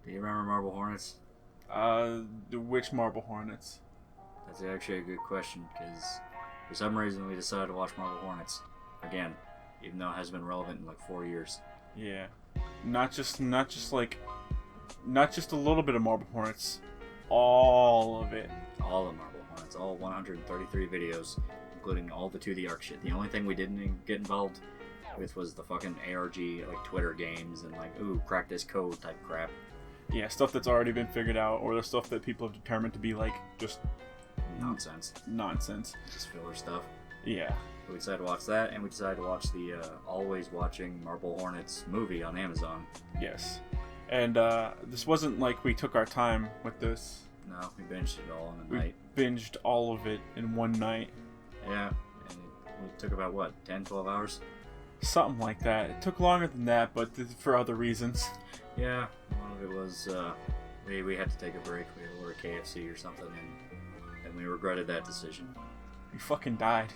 Do you remember Marble Hornets? Which Marble Hornets? That's actually a good question, because for some reason we decided to watch Marble Hornets again, even though it has been relevant in like 4 years. Yeah, not just a little bit of Marble Hornets, all of it. All of Marble Hornets, all 133 videos, including all the To The Arc shit. The only thing we didn't get involved with was the fucking ARG, like Twitter games and like, ooh, crack this code type crap. Yeah, stuff that's already been figured out, or the stuff that people have determined to be like just Nonsense. Just filler stuff. Yeah. We decided to watch that, and we decided to watch the always watching Marble Hornets movie on Amazon. Yes. And this wasn't like we took our time with this. No, we binged it all in a night. Binged all of it in one night. Yeah, and it took about, what, 10, 12 hours? Something like that. It took longer than that, but for other reasons. Yeah, a lot of it was, we had to take a break. We had to order KFC or something, and we regretted that decision. We fucking died.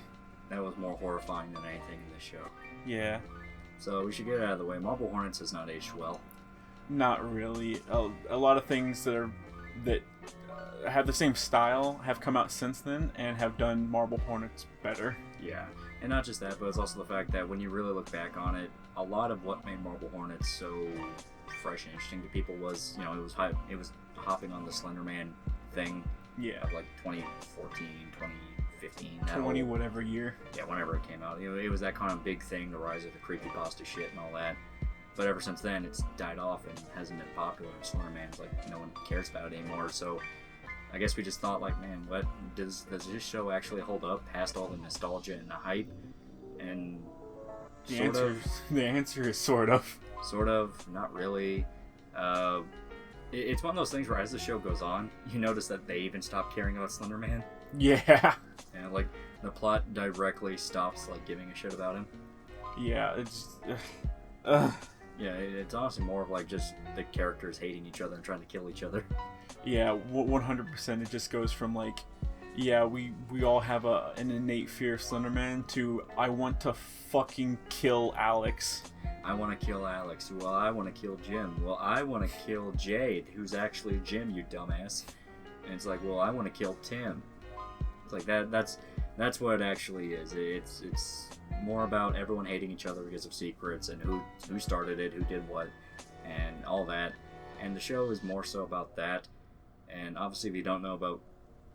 That was more horrifying than anything in this show. Yeah. So we should get it out of the way. Marble Hornets has not aged well. Not really. A lot of things that have the same style have come out since then and have done Marble Hornets better. Yeah, and not just that, but it's also the fact that when you really look back on it, a lot of what made Marble Hornets so fresh and interesting to people was, you know, it was hopping on the Slender Man thing. Yeah. Of like 2014, 2015. 20 whatever year. Yeah, whenever it came out. It was that kind of big thing, the rise of the creepypasta shit and all that. But ever since then, it's died off and hasn't been popular. Slender Man's like, no one cares about it anymore. So I guess we just thought, like, man, what does this show actually hold up past all the nostalgia and the hype? And the answer is sort of. Sort of, not really. It's one of those things where as the show goes on, you notice that they even stop caring about Slender Man. Yeah. And like the plot directly stops like giving a shit about him. Yeah, it's. Yeah, it's honestly more of like just the characters hating each other and trying to kill each other. Yeah, 100%. It just goes from like, yeah, we all have an innate fear of Slender Man to I want to fucking kill Alex. I want to kill Alex. Well, I want to kill Jim. Well, I want to kill Jade, who's actually Jim, you dumbass. And it's like, well, I want to kill Tim. It's like that's what it actually is. It's more about everyone hating each other because of secrets and who started it, who did what, and all that. And the show is more so about that. And obviously, if you don't know about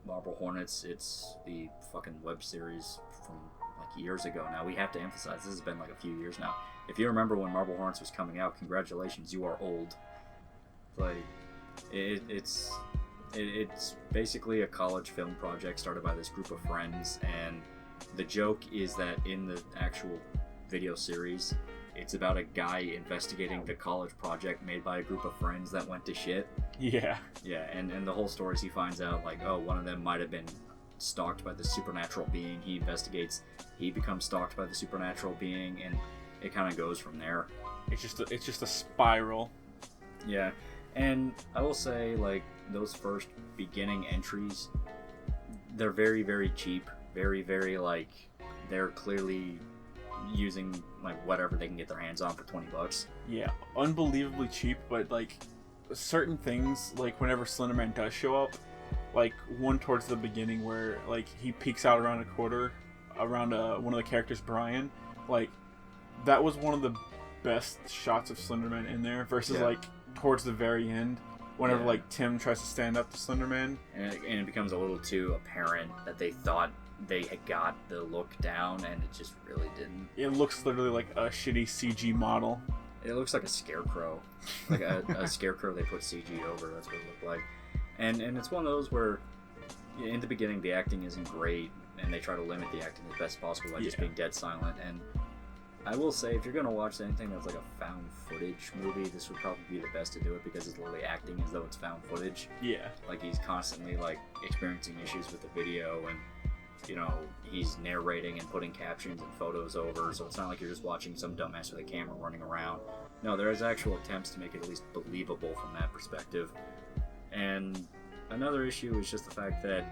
Marble Hornets, it's the fucking web series from like years ago now. We have to emphasize this has been like a few years now. If you remember when Marble Hornets was coming out, congratulations, you are old. Like, it's basically a college film project started by this group of friends, and the joke is that in the actual video series, it's about a guy investigating the college project made by a group of friends that went to shit. Yeah. Yeah, and the whole story is he finds out, like, oh, one of them might have been stalked by the supernatural being. He investigates, he becomes stalked by the supernatural being, and it kind of goes from there. It's just a spiral. Yeah, and I will say, like, those first beginning entries, they're very, very cheap. Very, very, like, they're clearly using, like, whatever they can get their hands on for $20. Yeah, unbelievably cheap, but, like, certain things, like, whenever Slender Man does show up, like, one towards the beginning where, like, he peeks out around a corner, around one of the characters, Brian, like, that was one of the best shots of Slender Man in there, versus, like, towards the very end, whenever, like, Tim tries to stand up to Slender Man. And it becomes a little too apparent that they thought they had got the look down, and it just really didn't. It looks literally like a shitty CG model. It looks like a scarecrow. Like a scarecrow they put CG over, that's what it looked like. And it's one of those where, in the beginning, the acting isn't great, and they try to limit the acting as best possible by just being dead silent. And I will say, if you're going to watch anything that's like a found footage movie, this would probably be the best to do it, because it's literally acting as though it's found footage. Yeah. Like, he's constantly, like, experiencing issues with the video, and, you know, he's narrating and putting captions and photos over, so it's not like you're just watching some dumbass with a camera running around. No, there is actual attempts to make it at least believable from that perspective. And another issue is just the fact that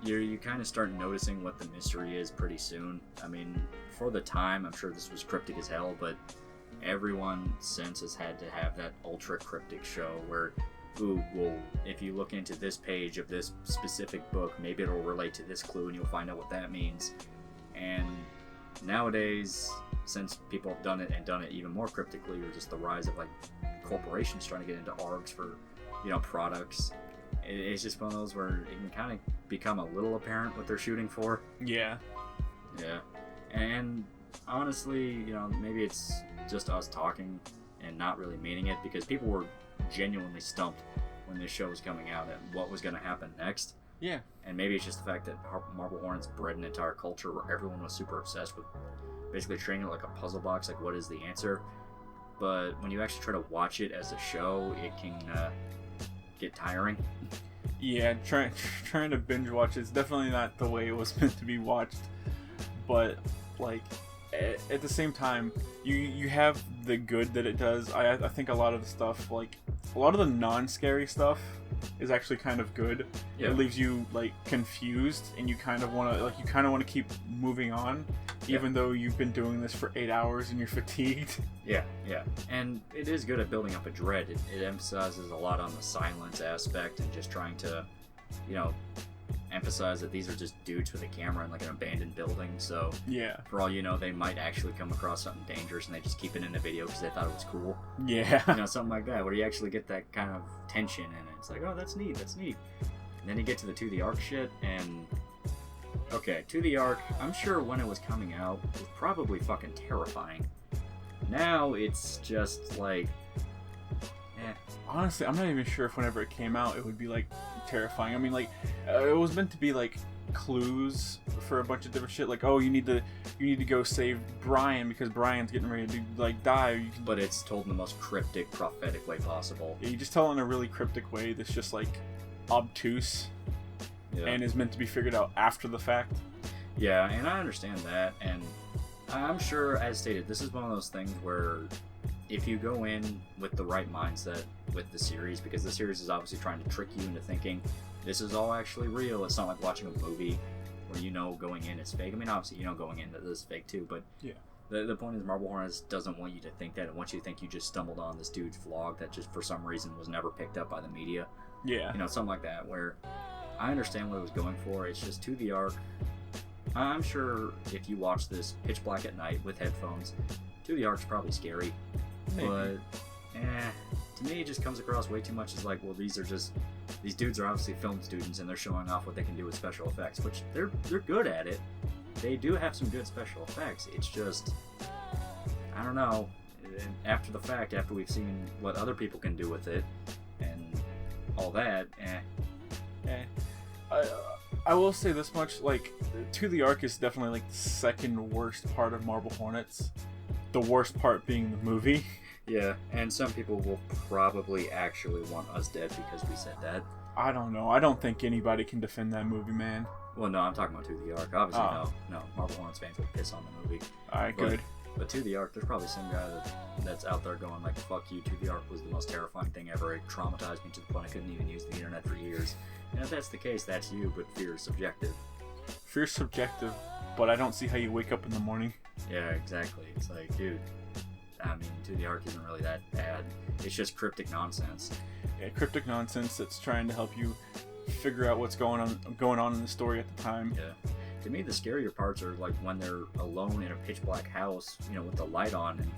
you kind of start noticing what the mystery is pretty soon. I mean, for the time, I'm sure this was cryptic as hell, but everyone since has had to have that ultra cryptic show where, ooh, well, if you look into this page of this specific book, maybe it'll relate to this clue and you'll find out what that means. And nowadays, since people have done it and done it even more cryptically, or just the rise of like corporations trying to get into ARGs for, products, it's just one of those where it can kind of become a little apparent what they're shooting for. Yeah. Yeah. And honestly, maybe it's just us talking and not really meaning it, because people were genuinely stumped when this show was coming out and what was going to happen next. Yeah. And maybe it's just the fact that Marble Hornets bred an entire culture where everyone was super obsessed with basically treating it like a puzzle box, like what is the answer. But when you actually try to watch it as a show, it can get tiring. Yeah, trying to binge watch is definitely not the way it was meant to be watched. But like at the same time, you have the good that it does. I think a lot of the stuff, like a lot of the non-scary stuff, is actually kind of good. Yeah. It leaves you like confused, and you kind of want to keep moving on, even though you've been doing this for 8 hours and you're fatigued. Yeah, and it is good at building up a dread. It emphasizes a lot on the silence aspect and just trying to, emphasize that these are just dudes with a camera in like an abandoned building. So yeah, for all you know, they might actually come across something dangerous and they just keep it in a video because they thought it was cool. Yeah, something like that, where you actually get that kind of tension in it. It's like, oh, that's neat. And then you get to the Ark shit, and okay, To Ark, I'm sure when it was coming out, it was probably fucking terrifying. Now it's just like, honestly, I'm not even sure if whenever it came out it would be like terrifying. I mean, like it was meant to be like clues for a bunch of different shit, like, oh, you need to go save Brian because Brian's getting ready to like die. But it's told in the most cryptic, prophetic way possible. Yeah, you just tell it in a really cryptic way that's just like obtuse, and is meant to be figured out after the fact. Yeah, and I understand that, and I'm sure, as stated, this is one of those things where if you go in with the right mindset with the series, because the series is obviously trying to trick you into thinking this is all actually real. It's not like watching a movie where going in it's fake. I mean, obviously going in that this is fake too, but yeah. The point is Marble Hornets doesn't want you to think that. It wants you to think you just stumbled on this dude's vlog that just for some reason was never picked up by the media. Yeah. Something like that, where I understand what it was going for. It's just To Ark. I'm sure if you watch this pitch black at night with headphones, To Ark's probably scary. Maybe. But to me it just comes across way too much as like, well, these dudes are obviously film students and they're showing off what they can do with special effects, which they're good at it. They do have some good special effects. It's just, I don't know, after the fact, after we've seen what other people can do with it and all that, I will say this much, like, To Ark is definitely like the second worst part of Marble Hornets. The worst part being the movie. Yeah, and some people will probably actually want us dead because we said that. I don't know. I don't think anybody can defend that movie, man. Well, no, I'm talking about To Ark. Obviously, no. Marble Hornets fans would piss on the movie. Alright, good. But To Ark, there's probably some guy that's out there going like, fuck you, To Ark was the most terrifying thing ever. It traumatized me to the point I couldn't even use the internet for years. And if that's the case, that's you, but fear is subjective. Fear's subjective, but I don't see how you wake up in the morning. Yeah, exactly. It's like, dude, I mean, To Ark isn't really that bad. It's just cryptic nonsense. Yeah, cryptic nonsense that's trying to help you figure out what's going on in the story at the time. Yeah. To me, the scarier parts are like when they're alone in a pitch black house, with the light on, and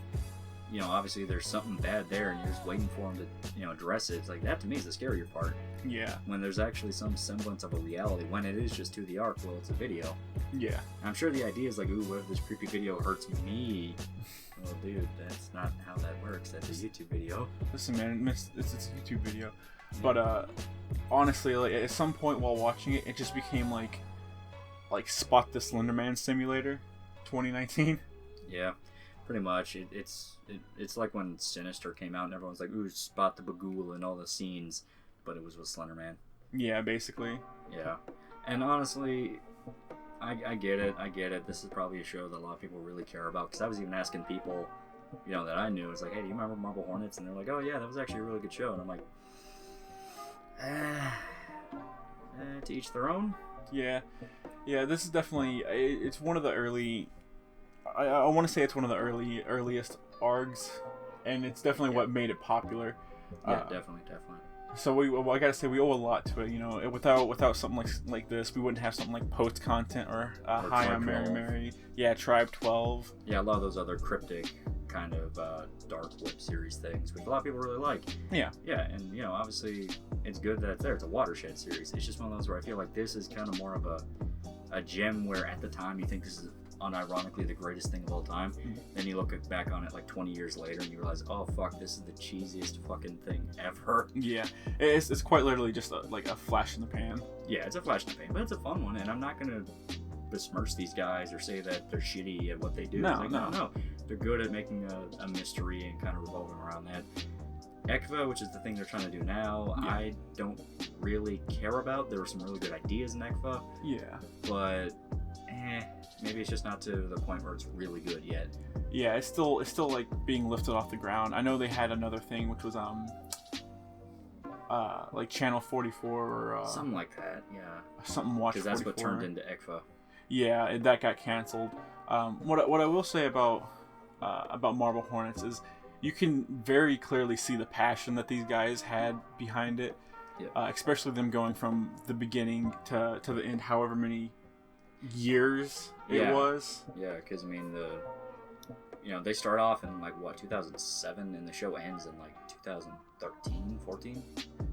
obviously there's something bad there, and you're just waiting for them to, address it. It's like that to me is the scarier part. Yeah. When there's actually some semblance of a reality. When it is just To Ark, well, it's a video. Yeah. I'm sure the idea is like, ooh, what if this creepy video hurts me? Well, dude, that's not how that works. That's a YouTube video. Listen, man, it's a YouTube video. But honestly, like at some point while watching it, it just became like Spot the Slender Man Simulator 2019. Yeah, pretty much. It's like when Sinister came out and everyone's like, ooh, Spot the Bagul and all the scenes, but it was with Slender Man. Yeah, basically. Yeah, and honestly, I get it. This is probably a show that a lot of people really care about, because I was even asking people, that I knew. It's like, hey, do you remember Marble Hornets? And they're like, oh yeah, that was actually a really good show. And I'm like, to each their own. Yeah, this is definitely, it's one of the early, I want to say it's one of the earliest args, and it's definitely what made it popular. Yeah, definitely. So I gotta say we owe a lot to it. You know, without something like this, we wouldn't have something like post content or Hi, I'm Mary Mary. Yeah, Tribe 12. Yeah, a lot of those other cryptic kind of dark web series things, which a lot of people really like. Yeah. Yeah, and you know, obviously, it's good that it's there. It's a watershed series. It's just one of those where I feel like this is kind of more of a gem where at the time you think this is unironically the greatest thing of all time. Then you look back on it like 20 years later and you realize, oh fuck, this is the cheesiest fucking thing ever. Yeah, it's quite literally just like a flash in the pan. Yeah, it's a flash in the pan, but it's a fun one, and I'm not gonna besmirch these guys or say that they're shitty at what they do. No, they're good at making a mystery and kind of revolving around that. ECVA, which is the thing they're trying to do now, I don't really care about. There were some really good ideas in ECVA. Yeah. But maybe it's just not to the point where it's really good yet. Yeah, it's still like being lifted off the ground. I know they had another thing which was like Channel 44 or something like that. Yeah. Something Watch 44. Because that's what turned into ECVA. Yeah, that got canceled. What I will say about Marble Hornets is you can very clearly see the passion that these guys had behind it. Yeah. Especially them going from the beginning to the end, however many years it was. Yeah, because I mean they start off in like 2007, and the show ends in like 2013, 14.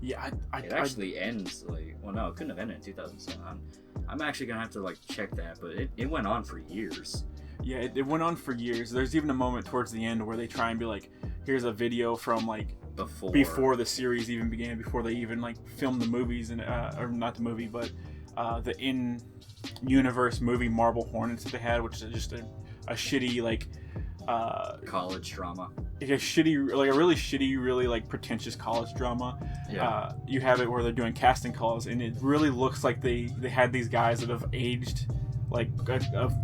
Yeah, it actually ends like, well, no, it couldn't have ended in 2007. I'm actually gonna have to like check that, but it went on for years. Yeah, it went on for years. There's even a moment towards the end where they try and be like, here's a video from like before the series even began, before they even like filmed the movies and or not the movie, but the in-universe movie Marble Hornets that they had, which is just a shitty like college drama. Like a really shitty, really like pretentious college drama. Yeah. You have it where they're doing casting calls, and it really looks like they had these guys that have aged like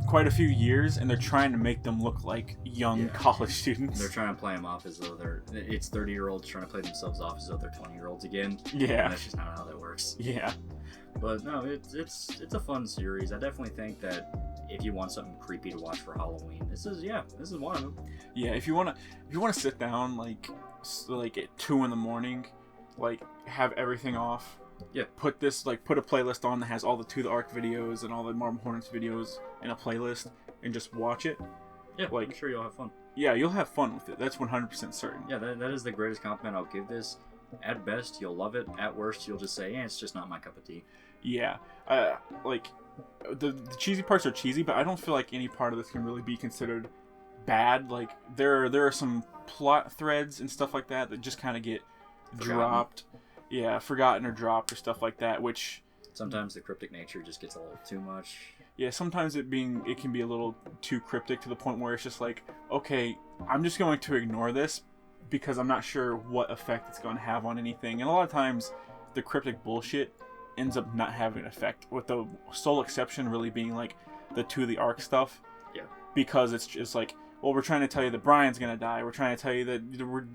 quite a few years, and they're trying to make them look like young college students. They're trying to play them off as though it's 30-year-olds trying to play themselves off as though they're 20-year-olds again. Yeah. And that's just not how that works. Yeah. But no, it's a fun series. I definitely think that if you want something creepy to watch for Halloween, this is one of them. Yeah, if you wanna sit down like at 2 a.m, like have everything off. Yeah. Put a playlist on that has all the To The Ark videos and all the Marble Hornets videos in a playlist and just watch it. Yeah, I'm sure you'll have fun. Yeah, you'll have fun with it. That's 100% certain. Yeah, that is the greatest compliment I'll give this. At best, you'll love it. At worst, you'll just say, it's just not my cup of tea. Yeah. Like, the cheesy parts are cheesy, but I don't feel like any part of this can really be considered bad. Like, there are some plot threads and stuff like that just kind of get dropped. Yeah, forgotten or dropped or stuff like that, which... Sometimes the cryptic nature just gets a little too much. Yeah, sometimes it can be a little too cryptic to the point where it's just like, okay, I'm just going to ignore this because I'm not sure what effect it's going to have on anything. And a lot of times, the cryptic bullshit ends up not having an effect, with the sole exception really being like the To The Ark stuff. Yeah. Because it's just like, well, we're trying to tell you that Brian's gonna die. We're trying to tell you that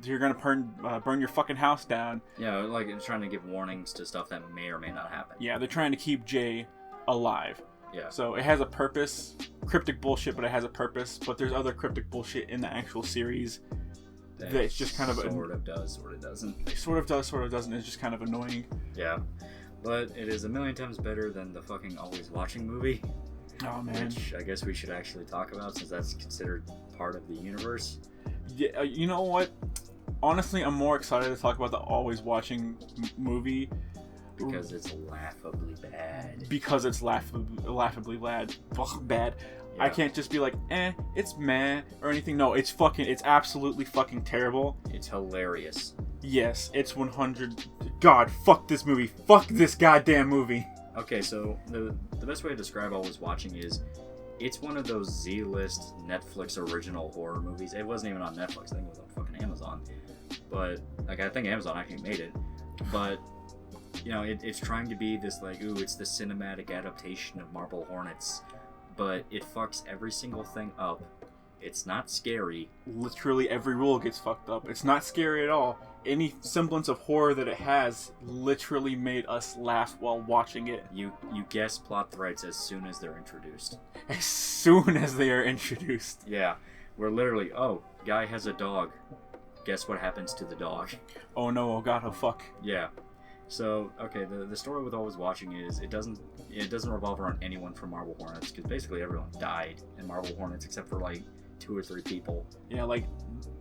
you're gonna burn your fucking house down. Yeah, like it's trying to give warnings to stuff that may or may not happen. Yeah, they're trying to keep Jay alive. Yeah. So it has a purpose. Cryptic bullshit, but it has a purpose. But there's other cryptic bullshit in the actual series that's just kind of sort of does, sort of doesn't. Sort of does, sort of doesn't. It's just kind of annoying. Yeah, but it is a million times better than the fucking Always Watching movie. Oh man. Which I guess we should actually talk about, since that's considered part of the universe. Yeah, you know what? Honestly, I'm more excited to talk about the Always Watching movie. Because it's laughably bad. Because it's laughably bad. Bad. Yeah. I can't just be like, it's meh, or anything. No, it's absolutely fucking terrible. It's hilarious. Yes, it's 100... God, fuck this movie. Fuck this goddamn movie. Okay, so the best way to describe Always Watching is, it's one of those Z-list Netflix original horror movies. It wasn't even on Netflix. I think it was on fucking Amazon. But, like, I think Amazon actually made it. But, you know, it's trying to be this, like, it's the cinematic adaptation of Marble Hornets. But it fucks every single thing up. It's not scary. Literally every rule gets fucked up. It's not scary at all. Any semblance of horror that it has literally made us laugh while watching it. You guess plot threads as soon as they're introduced. As soon as they are introduced. Yeah. where literally, oh, guy has a dog. Guess what happens to the dog? Oh no, oh god, oh fuck. Yeah. So, okay, the story with always watching is it doesn't revolve around anyone from Marble Hornets, because basically everyone died in Marble Hornets except for like 2 or 3 people. Yeah, like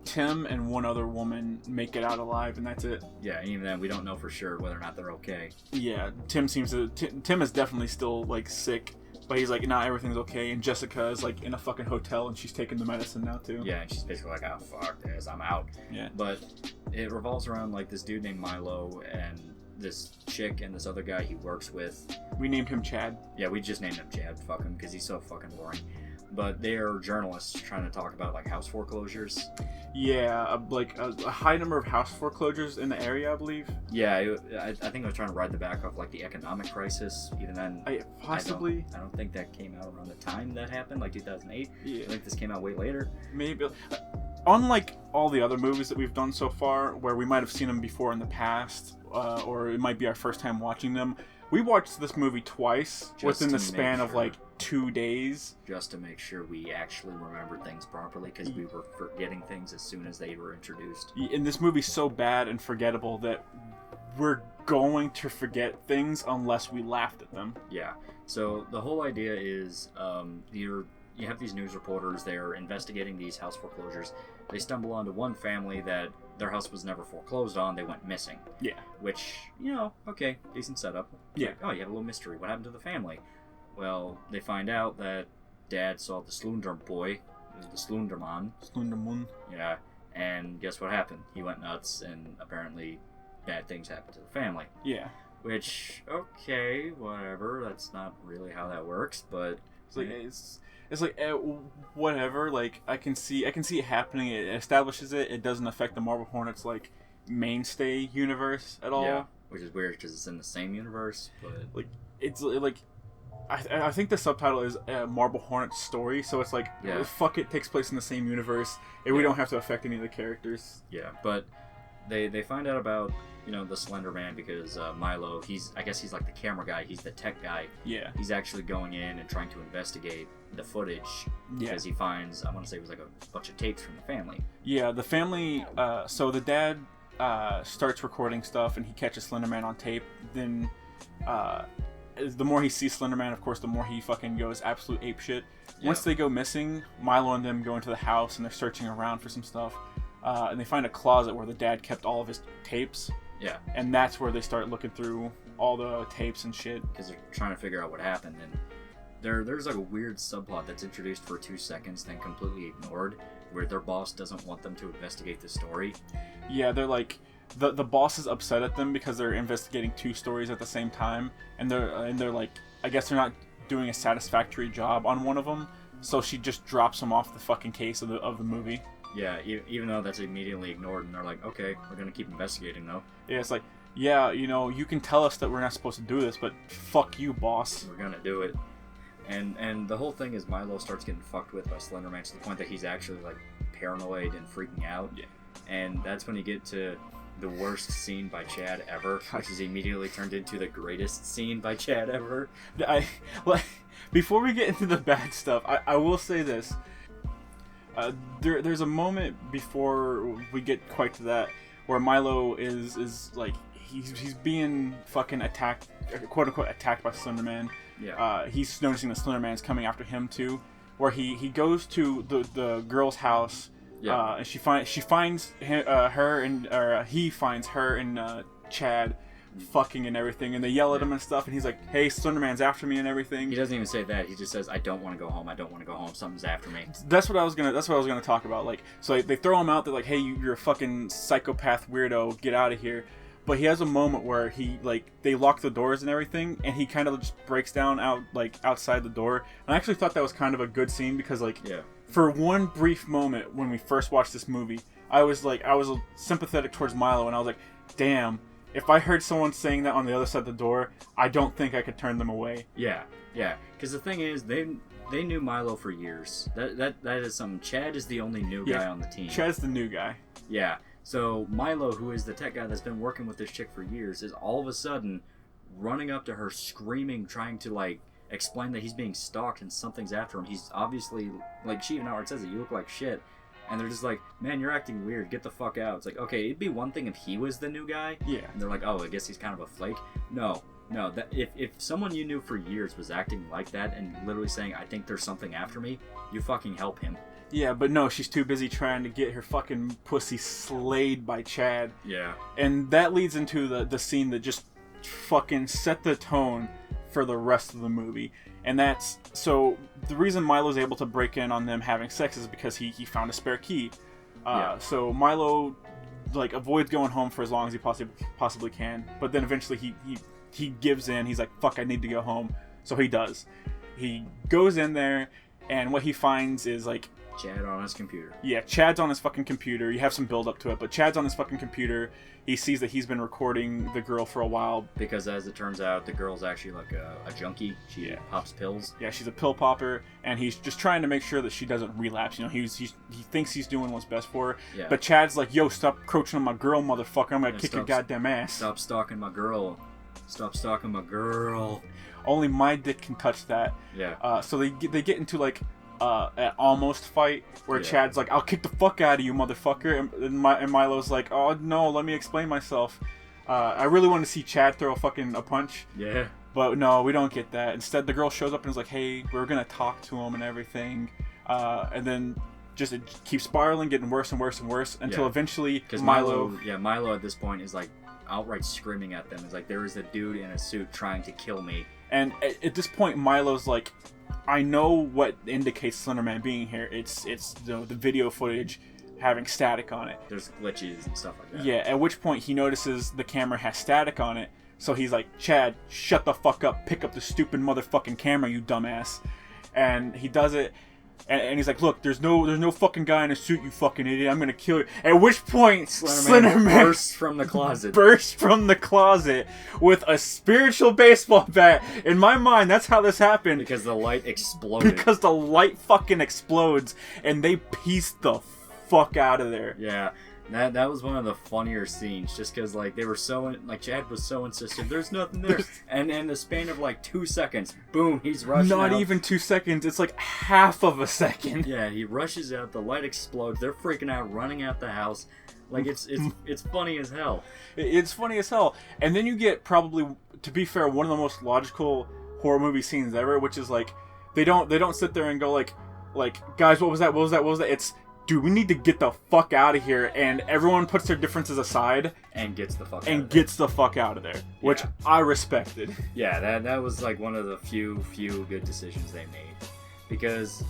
Tim and one other woman make it out alive, and that's it. Yeah, and even then we don't know for sure whether or not they're okay. Yeah, Tim is definitely still like sick, but he's like, nah, everything's okay. And Jessica is like in a fucking hotel, and she's taking the medicine now too. Yeah, and she's basically like, oh fuck this, I'm out. Yeah. But it revolves around like this dude named Milo and this chick and this other guy he works with. We named him Chad. Yeah, we just named him Chad. Fuck him, because he's so fucking boring. But they are journalists trying to talk about like house foreclosures. Yeah, like a high number of house foreclosures in the area, I believe. Yeah, I think I was trying to ride the back of like the economic crisis. Even then, possibly. I don't think that came out around the time that happened, like 2008. Yeah. I think this came out way later. Maybe. Unlike all the other movies that we've done so far, where we might have seen them before in the past, or it might be our first time watching them, we watched this movie twice within the span of like 2 days. Just to make sure we actually remembered things properly, because we were forgetting things as soon as they were introduced. And this movie's so bad and forgettable that we're going to forget things unless we laughed at them. Yeah. So the whole idea is you have these news reporters, they're investigating these house foreclosures. They stumble onto one family that their house was never foreclosed on, they went missing. Yeah. Which, okay, decent setup. Yeah. Like, oh, you have a little mystery. What happened to the family? Well, they find out that Dad saw the Slunder boy, the Slunderman. Slunderman. Yeah. And guess what happened? He went nuts, and apparently bad things happened to the family. Yeah. Which, okay, whatever. That's not really how that works, but it's like whatever. Like I can see it happening. It establishes it. It doesn't affect the Marble Hornets like mainstay universe at all. Yeah, which is weird because it's in the same universe. But like it's like I think the subtitle is Marble Hornets story. So it's like fuck it, takes place in the same universe, and we don't have to affect any of the characters. Yeah, but they find out about the Slender Man because Milo, I guess he's like the camera guy, he's the tech guy. Yeah. He's actually going in and trying to investigate the footage because he finds, I want to say it was like a bunch of tapes from the family. Yeah, the family, so the dad starts recording stuff and he catches Slender Man on tape. Then the more he sees Slender Man, of course, the more he fucking goes absolute apeshit. Yeah. Once they go missing, Milo and them go into the house and they're searching around for some stuff. And they find a closet where the dad kept all of his tapes. Yeah. And that's where they start looking through all the tapes and shit. Because they're trying to figure out what happened. And there's like a weird subplot that's introduced for 2 seconds, then completely ignored, where their boss doesn't want them to investigate the story. Yeah, they're like... The boss is upset at them because they're investigating 2 stories at the same time. And they're like... I guess they're not doing a satisfactory job on one of them. So she just drops them off the fucking case of the movie. Yeah, even though that's immediately ignored, and they're like, okay, we're gonna keep investigating though. Yeah, it's like, yeah, you can tell us that we're not supposed to do this, but fuck you, boss. We're gonna do it. And the whole thing is Milo starts getting fucked with by Slender Man to the point that he's actually like paranoid and freaking out. Yeah. And that's when you get to the worst scene by Chad ever, which is immediately turned into the greatest scene by Chad ever. Before we get into the bad stuff, I will say this. There's a moment before we get quite to that where Milo is like he's being fucking attacked, quote unquote attacked by Slender Man. Yeah. He's noticing that Slender Man's coming after him too. Where he goes to the girl's house. Yeah. And he finds her and Chad fucking and everything, and they yell at him and stuff, and he's like, hey, Slender Man's after me and everything. He doesn't even say that. He just says, I don't want to go home, something's after me. That's what I was gonna talk about. Like, so they throw him out, they're like, hey, you're a fucking psychopath weirdo, get out of here. But he has a moment where they lock the doors and everything, and he kind of just breaks down outside the door. And I actually thought that was kind of a good scene because for one brief moment when we first watched this movie, I was sympathetic towards Milo, and I was like, damn, if I heard someone saying that on the other side of the door, I don't think I could turn them away. Yeah. Because the thing is, they knew Milo for years. That is something. Chad is the only new guy on the team. Chad's the new guy. Yeah. So Milo, who is the tech guy that's been working with this chick for years, is all of a sudden running up to her, screaming, trying to explain that he's being stalked and something's after him. He's obviously, like, she even outright says it, you look like shit. And they're just like, man, you're acting weird. Get the fuck out. It's like, okay, it'd be one thing if he was the new guy. Yeah. And they're like, oh, I guess he's kind of a flake. No. That if someone you knew for years was acting like that and literally saying, I think there's something after me, you fucking help him. Yeah, but no, she's too busy trying to get her fucking pussy slayed by Chad. Yeah. And that leads into the scene that just fucking set the tone for the rest of the movie. And that's, so the reason Milo's able to break in on them having sex is because he found a spare key. So Milo, like, avoids going home for as long as he possibly can. But then eventually he gives in. He's like, fuck, I need to go home. So he does. He goes in there, and what he finds is, like, Chad on his computer. Yeah, Chad's on his fucking computer. You have some build up to it, but Chad's on his fucking computer. He sees that he's been recording the girl for a while. Because as it turns out, the girl's actually like a junkie. She pops pills. Yeah, she's a pill popper, and he's just trying to make sure that she doesn't relapse. You know, he thinks he's doing what's best for her. Yeah. But Chad's like, yo, stop encroaching on my girl, motherfucker. I'm gonna kick your goddamn ass. Stop stalking my girl. Stop stalking my girl. Only my dick can touch that. Yeah. So they get into like an almost fight where Chad's like, I'll kick the fuck out of you, motherfucker. And Milo's like, oh no, let me explain myself. I really want to see Chad throw a punch. Yeah. But no, we don't get that. Instead, the girl shows up and is like, hey, we're gonna talk to him and everything. And then just it keeps spiraling, getting worse and worse and worse until eventually because Milo at this point is like outright screaming at them. It's like, there is a dude in a suit trying to kill me. And at this point, Milo's like, I know what indicates Slender Man being here. It's the video footage having static on it. There's glitches and stuff like that. Yeah, at which point he notices the camera has static on it. So he's like, Chad, shut the fuck up. Pick up the stupid motherfucking camera, you dumbass. And he does it. And he's like, look, there's no fucking guy in a suit, you fucking idiot. I'm gonna kill you. At which point, Slender Man bursts from the closet. With a spiritual baseball bat. In my mind, that's how this happened. Because the light exploded. Because the light fucking explodes, and they piece the fuck out of there. Yeah. That was one of the funnier scenes, just because like they were so Chad was so insistent. There's nothing there, and in the span of like 2 seconds, boom, he's rushing out. Not even 2 seconds. It's like half of a second. Yeah, he rushes out. The light explodes. They're freaking out, running out the house. Like it's funny as hell. It's funny as hell. And then you get probably, to be fair, one of the most logical horror movie scenes ever, which is like they don't sit there and go like guys, what was that? It's, dude, we need to get the fuck out of here, and everyone puts their differences aside and gets the fuck out of there, which I respected. Yeah, that was like one of the few good decisions they made, because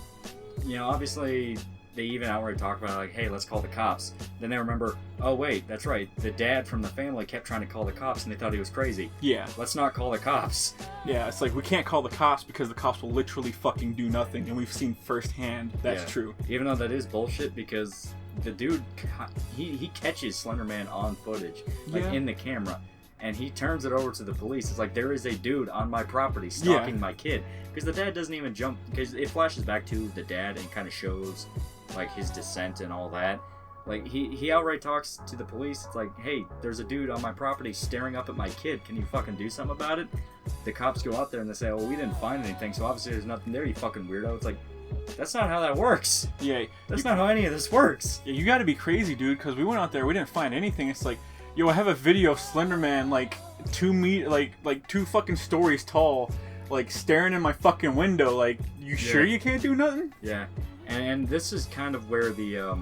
obviously they even outright talk about like, hey, let's call the cops. Then they remember, oh wait, that's right, the dad from the family kept trying to call the cops and they thought he was crazy. Yeah. Let's not call the cops. Yeah, it's like, we can't call the cops because the cops will literally fucking do nothing, and we've seen firsthand that's true. Even though that is bullshit, because the dude, he catches Slender Man on footage, like in the camera, and he turns it over to the police. It's like, there is a dude on my property stalking my kid. Because the dad doesn't even jump, because it flashes back to the dad and kind of shows like his descent and all that. Like he outright talks to the police. It's like, hey, there's a dude on my property staring up at my kid. Can you fucking do something about it? The cops go out there and they say, oh, we didn't find anything, so obviously there's nothing there, you fucking weirdo. It's like, that's not how that works. Yeah. That's not how any of this works. Yeah, you gotta be crazy, dude, because we went out there, we didn't find anything. It's like, yo, I have a video of Slender Man like 2 fucking stories tall, like staring in my fucking window. Like, you sure you can't do nothing? Yeah. And this is kind of where the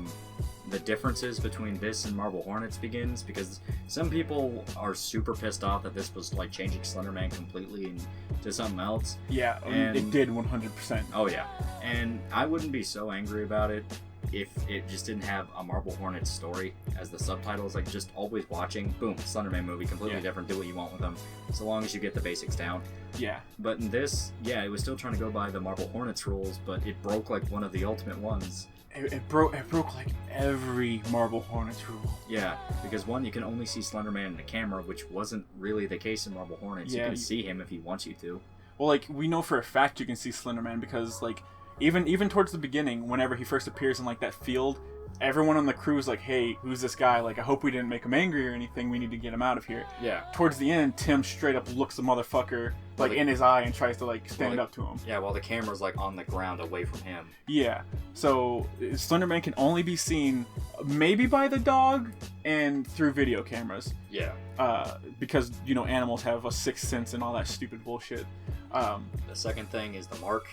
differences between this and Marble Hornets begins, because some people are super pissed off that this was like changing Slender Man completely into something else. Yeah, and it did 100%. Oh yeah, and I wouldn't be so angry about it if it just didn't have a Marble Hornets story as the subtitles, like just always watching, boom, Slender Man movie, completely different, do what you want with them, so long as you get the basics down. Yeah. But in this, it was still trying to go by the Marble Hornets rules, but it broke like one of the ultimate ones. It broke like every Marble Hornets rule. Yeah, because one, you can only see Slender Man in the camera, which wasn't really the case in Marble Hornets. You can see him if he wants you to. Well, like, we know for a fact you can see Slender Man because, like, even towards the beginning, whenever he first appears in like that field, everyone on the crew is like, hey, who's this guy? Like, I hope we didn't make him angry or anything. We need to get him out of here. Yeah. Towards the end, Tim straight up looks the motherfucker like in his eye and tries to like stand up to him. Yeah, while the camera's like on the ground away from him. Yeah, so Slenderman can only be seen maybe by the dog and through video cameras. Yeah. Because animals have a sixth sense and all that stupid bullshit. The second thing is the mark.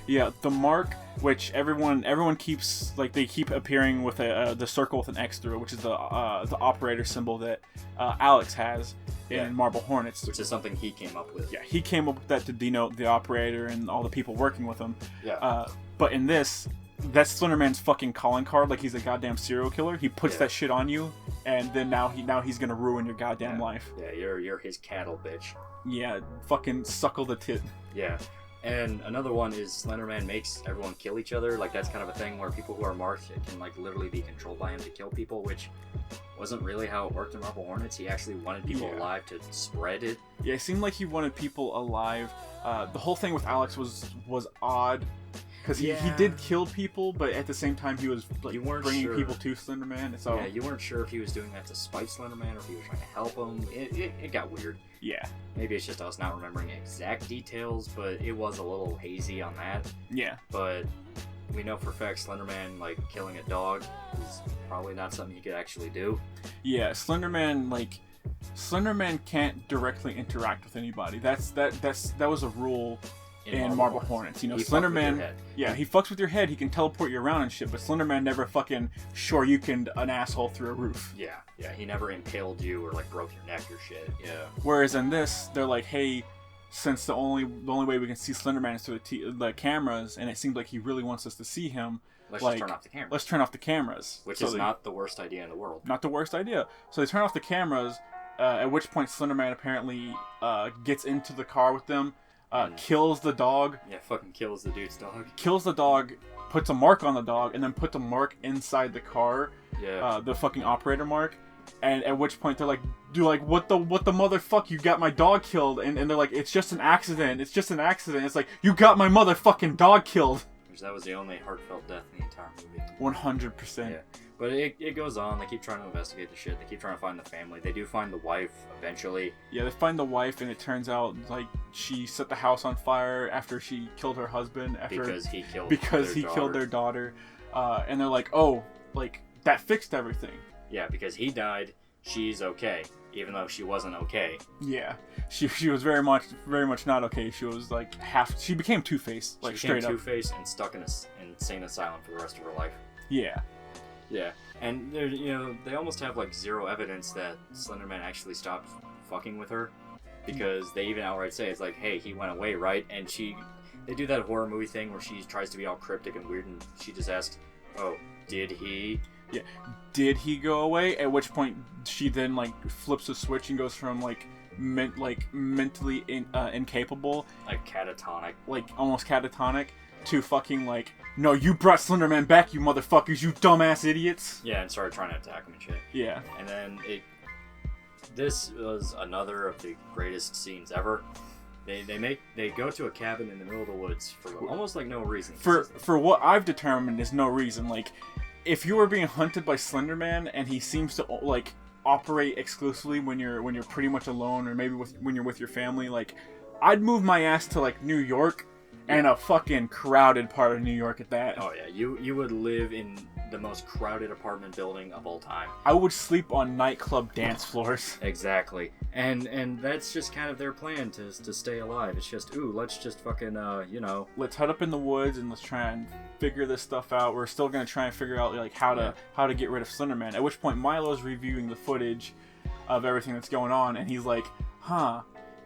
Yeah, the mark, which everyone keeps like they keep appearing with the circle with an X through it, which is the operator symbol that Alex has in Marble Hornets, which is something he came up with. Yeah, he came up with that to denote the operator and all the people working with him. Yeah. But in this, that's Slenderman's fucking calling card. Like he's a goddamn serial killer. He puts that shit on you, and then now he's gonna ruin your goddamn life. Yeah, you're his cattle, bitch. Yeah, fucking suckle the tit. Yeah. And another one is Slenderman makes everyone kill each other. Like, that's kind of a thing where people who are marked can, like, literally be controlled by him to kill people, which wasn't really how it worked in Marble Hornets. He actually wanted people alive to spread it. Yeah, it seemed like he wanted people alive. The whole thing with Alex was odd. Because he did kill people, but at the same time he was like bringing people to Slenderman. So you weren't sure if he was doing that to spite Slenderman or if he was trying to help him. It got weird. Yeah. Maybe it's just us not remembering exact details, but it was a little hazy on that. Yeah. But we know for a fact Slenderman, like, killing a dog is probably not something he could actually do. Yeah, Slenderman can't directly interact with anybody. That was a rule in Marble Hornets. Slenderman, he fucks with your head. He can teleport you around and shit, but Slenderman never fucking shoryukened an asshole through a roof. Yeah, he never impaled you or like broke your neck or shit. Yeah. Whereas in this, they're like, hey, since the only way we can see Slenderman is through the cameras, and it seems like he really wants us to see him. Let's just turn off the cameras. Let's turn off the cameras. Which is not the worst idea in the world. Not the worst idea. So they turn off the cameras, at which point Slenderman apparently gets into the car with them. Kills the dog. Yeah, fucking kills the dude's dog. Kills the dog, puts a mark on the dog, and then puts a mark inside the car. Yeah. The fucking operator mark. And at which point they're like, what the motherfuck? You got my dog killed. And they're like, it's just an accident. It's just an accident. It's like, you got my motherfucking dog killed. Which that was the only heartfelt death in the entire movie. 100%. Yeah. But it goes on. They keep trying to investigate the shit. They keep trying to find the family. They do find the wife eventually. Yeah, they find the wife, and it turns out like she set the house on fire after she killed her husband. Because he killed their daughter. And they're like, oh, like that fixed everything. Yeah, because he died. She's okay, even though she wasn't okay. Yeah, she was very much not okay. She was like she became Two-Face, like straight up. Two-Face and stuck in an insane asylum for the rest of her life. Yeah. Yeah, and they almost have like zero evidence that Slenderman actually stopped fucking with her, because they even outright say it's like, hey, he went away, right? And they do that horror movie thing where she tries to be all cryptic and weird, and she just asks, oh, did he? Yeah, did he go away? At which point she then like flips a switch and goes from like mentally incapable, like catatonic, like almost catatonic, to fucking like, no, you brought Slenderman back, you motherfuckers, you dumbass idiots. Yeah, and started trying to attack him and shit. Yeah. And then this was another of the greatest scenes ever. They go to a cabin in the middle of the woods for almost like no reason. For what I've determined is no reason. Like, if you were being hunted by Slenderman and he seems to like operate exclusively when you're pretty much alone, or maybe when you're with your family, like, I'd move my ass to like New York. And a fucking crowded part of New York at that. Oh yeah, you would live in the most crowded apartment building of all time. I would sleep on nightclub dance floors. Exactly. And that's just kind of their plan to stay alive. It's just, let's just fucking, let's hut up in the woods and let's try and figure this stuff out. We're still going to try and figure out like how to get rid of Slenderman. At which point Milo's reviewing the footage of everything that's going on, and he's like,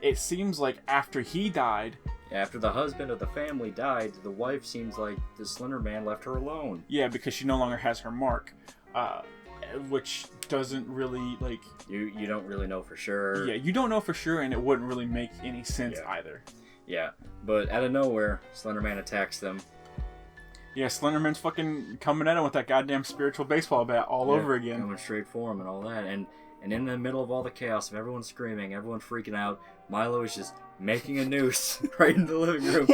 it seems like after he died, after the husband of the family died, the wife seems like the Slenderman left her alone. Yeah, because she no longer has her mark, which doesn't really, like... You don't really know for sure. Yeah, you don't know for sure, and it wouldn't really make any sense either. Yeah, but out of nowhere, Slenderman attacks them. Yeah, Slenderman's fucking coming at him with that goddamn spiritual baseball bat all over again. Coming straight for him and all that, and in the middle of all the chaos of everyone screaming, everyone freaking out, Milo is just making a noose right in the living room.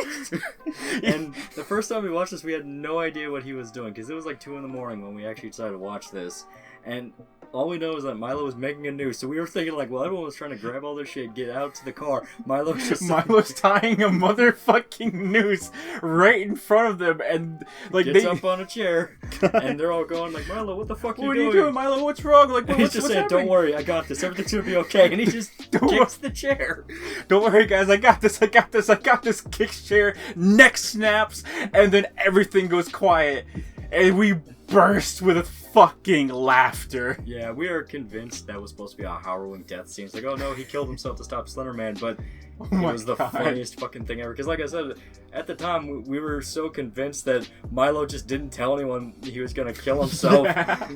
And the first time we watched this, we had no idea what he was doing, because it was like 2 a.m. when we actually decided to watch this. And all we know is that Milo was making a noose, so we were thinking like, well, everyone was trying to grab all their shit, get out to the car. Milo's tying a motherfucking noose right in front of them, and like gets up on a chair, and they're all going like, Milo, what the fuck are you doing? What are you doing, Milo? What's wrong? Like, he's just saying, happening? Don't worry, I got this. Everything's gonna be okay. And he just kicks the chair. Don't worry, guys. I got this. Kicks chair. Neck snaps, and then everything goes quiet, and we burst with fucking laughter. Yeah, we are convinced that was supposed to be a harrowing death scene. It's like, oh no, he killed himself to stop Slender Man, but it was the funniest fucking thing ever. Because like I said, at the time, we were so convinced that Milo just didn't tell anyone he was going to kill himself. Yeah.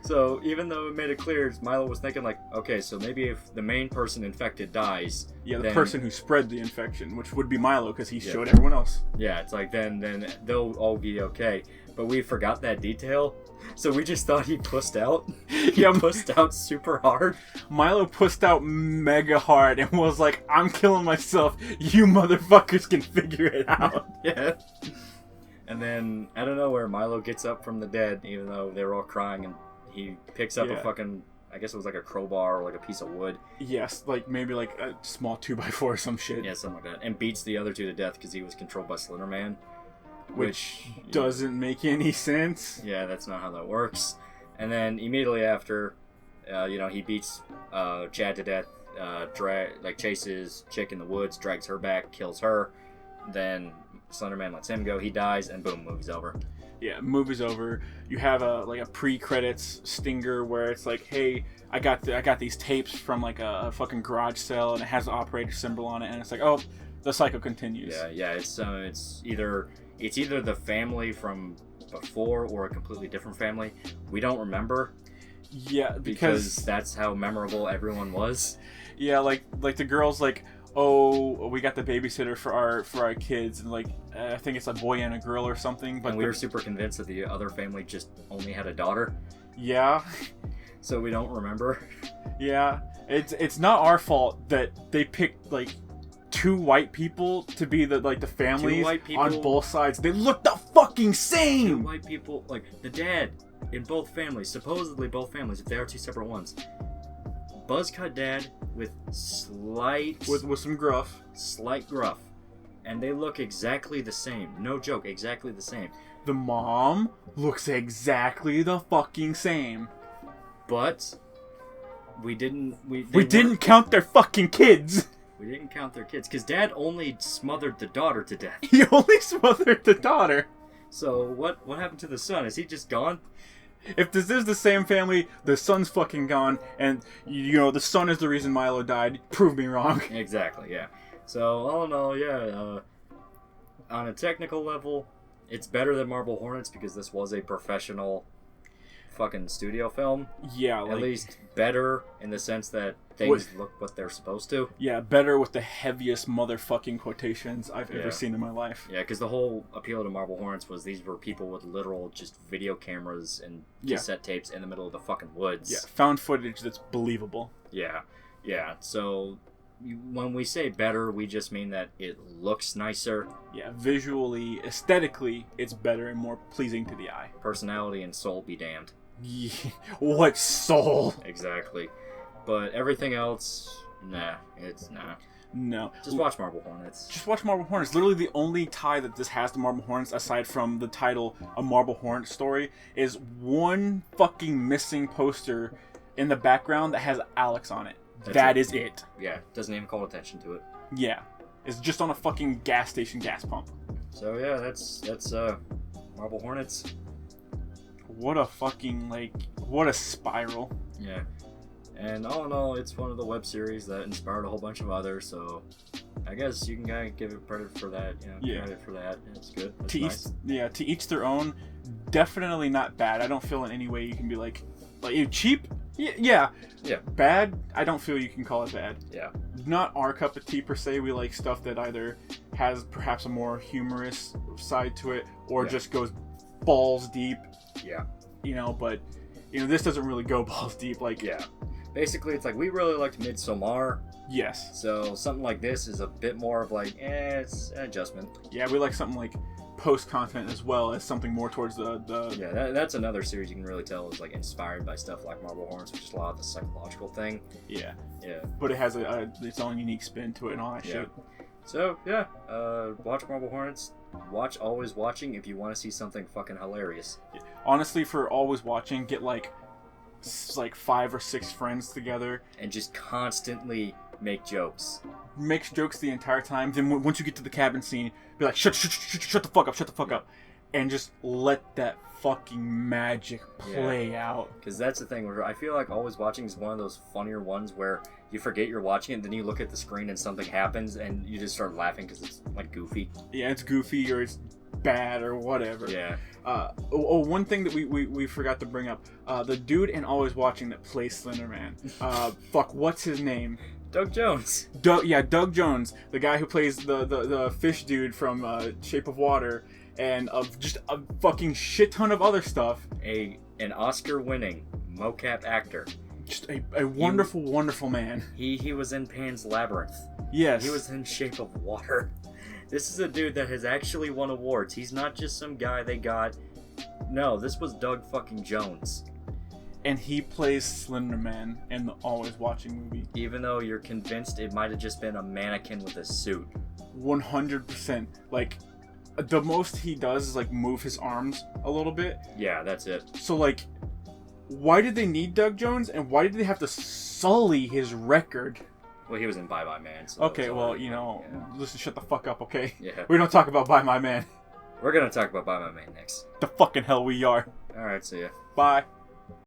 So even though it made it clear, Milo was thinking like, okay, so maybe if the main person infected dies... Yeah, the person who spread the infection, which would be Milo, because he showed everyone else. Yeah, it's like, then they'll all be okay. But we forgot that detail, so we just thought he pussed out. He pussed out super hard. Milo pussed out mega hard and was like, I'm killing myself. You motherfuckers can figure it out. Yeah. And then, I don't know where Milo gets up from the dead, even though they were all crying, and he picks up a fucking, I guess it was like a crowbar or like a piece of wood. Yes, like maybe like a small 2x4 or some shit. Yeah, something like that. And beats the other two to death because he was controlled by Slender Man. Which doesn't make any sense. Yeah, that's not how that works. And then immediately after, he beats Chad to death, chases Chick in the woods, drags her back, kills her. Then Slender Man lets him go. He dies, and boom, movie's over. Yeah, movie's over. You have a pre-credits stinger where it's like, hey, I got these tapes from like a fucking garage sale, and it has the operator symbol on it, and it's like, oh, the cycle continues. Yeah. It's either the family from before or a completely different family. We don't remember. Yeah, because that's how memorable everyone was. Yeah, like the girl's like, oh, we got the babysitter for our kids, and like I think it's a boy and a girl or something. But we were super convinced that the other family just only had a daughter. Yeah. So we don't remember. Yeah, it's not our fault that they picked like two white people to be the families on both sides. They look the fucking same. Two white people, like the dad in both families, supposedly both families, if they are two separate ones. Buzz cut dad with with some gruff, slight gruff, and they look exactly the same. No joke, exactly the same. The mom looks exactly the fucking same. But we didn't count their fucking kids. We didn't count their kids, because Dad only smothered the daughter to death. He only smothered the daughter. So what happened to the son? Is he just gone? If this is the same family, the son's fucking gone, and the son is the reason Milo died. Prove me wrong. Exactly, yeah. So all in all, on a technical level, it's better than Marble Hornets because this was a professional fucking studio film. Yeah, at least better in the sense that things look what they're supposed to. Yeah, better with the heaviest motherfucking quotations I've ever seen in my life. Yeah, because the whole appeal to Marble Hornets was these were people with literal just video cameras and cassette tapes in the middle of the fucking woods. Yeah, found footage that's believable. Yeah. So when we say better, we just mean that it looks nicer. Yeah, visually, aesthetically, it's better and more pleasing to the eye. Personality and soul be damned. Yeah, what soul? Exactly. But everything else, nah. No. Just watch Marble Hornets. Just watch Marble Hornets. Literally the only tie that this has to Marble Hornets, aside from the title A Marble Hornet Story, is one fucking missing poster in the background that has Alex on it. That is it. Yeah, doesn't even call attention to it. Yeah. It's just on a fucking gas station gas pump. So yeah, that's Marble Hornets. What a fucking, what a spiral. Yeah. And all in all, it's one of the web series that inspired a whole bunch of others, so I guess you can kind of give it credit for that. Credit for that. It's good. It's nice. To each their own. Definitely not bad. I don't feel in any way you can be like you cheap? Yeah. Bad? I don't feel you can call it bad. Yeah. Not our cup of tea per se. We like stuff that either has perhaps a more humorous side to it or just goes balls deep. Yeah. But this doesn't really go balls deep. Basically, it's like we really liked Midsommar. Yes. So something like this is a bit more of it's an adjustment. Yeah, we like something post content as well as something more towards the Yeah, that's another series you can really tell is like inspired by stuff like Marble Hornets, which is a lot of the psychological thing. Yeah. Yeah. But it has its own unique spin to it and all that shit. So yeah, watch Marble Hornets. Watch Always Watching if you want to see something fucking hilarious. Yeah. Honestly, for Always Watching, get like 5 or 6 friends together and just constantly make jokes. Makes jokes the entire time. Then once you get to the cabin scene, be like, shut the fuck up, and just let that fucking magic play out. Because that's the thing where I feel like Always Watching is one of those funnier ones where you forget you're watching it, then you look at the screen and something happens, and you just start laughing because it's like goofy. Yeah, it's goofy or it's bad or whatever. Yeah. One thing that we forgot to bring up, the dude in Always Watching that plays Slender Man. What's his name? Doug Jones. Doug Jones, the guy who plays the fish dude from Shape of Water, and of just a fucking shit ton of other stuff. An Oscar-winning mocap actor. Just a wonderful, wonderful man. He was in Pan's Labyrinth. Yes. He was in Shape of Water. This is a dude that has actually won awards. He's not just some guy they got. No, this was Doug fucking Jones. And he plays Slender Man in the Always Watching movie. Even though you're convinced it might have just been a mannequin with a suit. 100%. Like, the most he does is, like, move his arms a little bit. Yeah, that's it. So, like, why did they need Doug Jones, and why did they have to sully his record? Well, he was in Bye Bye Man. So okay, well, listen, shut the fuck up, okay? Yeah. We don't talk about Bye My Man. We're gonna talk about Bye My Man next. The fucking hell we are. Alright, see ya. Bye.